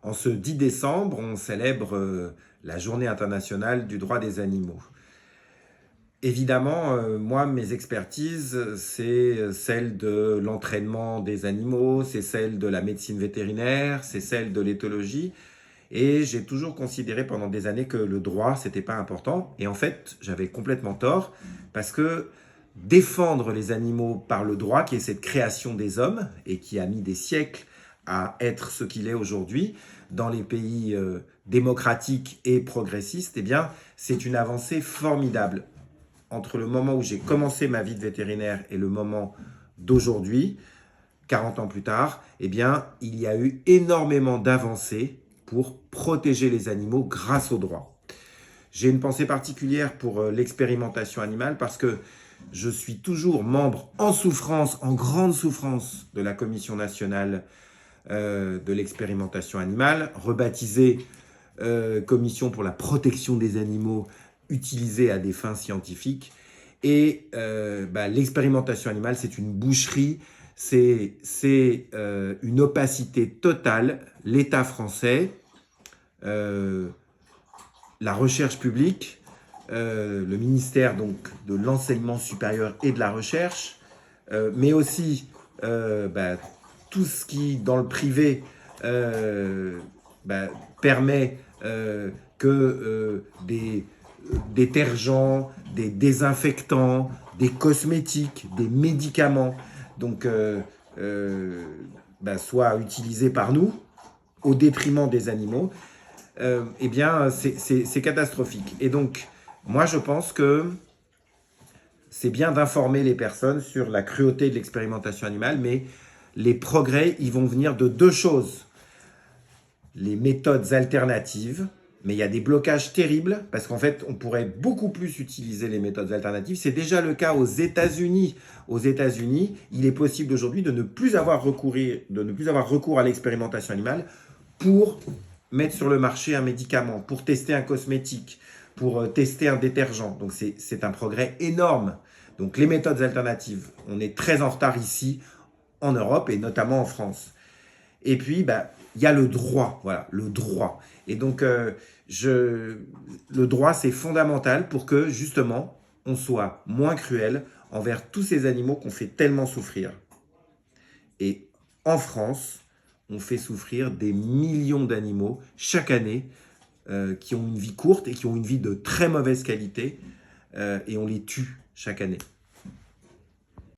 En ce 10 décembre, on célèbre la Journée internationale du droit des animaux. Évidemment, moi, mes expertises, c'est celle de l'entraînement des animaux, c'est celle de la médecine vétérinaire, c'est celle de l'éthologie. Et j'ai toujours considéré pendant des années que le droit, c'était pas important. Et en fait, j'avais complètement tort, parce que défendre les animaux par le droit, qui est cette création des hommes, et qui a mis des siècles à être ce qu'il est aujourd'hui, dans les pays démocratiques et progressistes, eh bien, c'est une avancée formidable. Entre le moment où j'ai commencé ma vie de vétérinaire et le moment d'aujourd'hui, 40 ans plus tard, eh bien, il y a eu énormément d'avancées pour protéger les animaux grâce au droit. J'ai une pensée particulière pour l'expérimentation animale parce que je suis toujours membre en souffrance, en grande souffrance de la Commission nationale de l'expérimentation animale, rebaptisée Commission pour la protection des animaux utilisés à des fins scientifiques. Et l'expérimentation animale, c'est une boucherie, c'est une opacité totale. L'État français, la recherche publique, le ministère donc, de l'enseignement supérieur et de la recherche, mais aussi tout ce qui, dans le privé, permet que des détergents, des désinfectants, des cosmétiques, des médicaments donc, soient utilisés par nous au détriment des animaux, eh bien, c'est catastrophique. Et donc, moi, je pense que c'est bien d'informer les personnes sur la cruauté de l'expérimentation animale, mais les progrès, ils vont venir de deux choses. Les méthodes alternatives, mais il y a des blocages terribles, parce qu'en fait, on pourrait beaucoup plus utiliser les méthodes alternatives. C'est déjà le cas aux États-Unis. Aux États-Unis, il est possible aujourd'hui de ne plus avoir recours à l'expérimentation animale pour mettre sur le marché un médicament, pour tester un cosmétique, pour tester un détergent. Donc c'est un progrès énorme. Donc les méthodes alternatives, on est très en retard ici, en Europe et notamment en France. Et puis, il y a le droit, voilà, le droit. Et donc, le droit, c'est fondamental pour que, justement, on soit moins cruel envers tous ces animaux qu'on fait tellement souffrir. Et en France, on fait souffrir des millions d'animaux chaque année qui ont une vie courte et qui ont une vie de très mauvaise qualité et on les tue chaque année.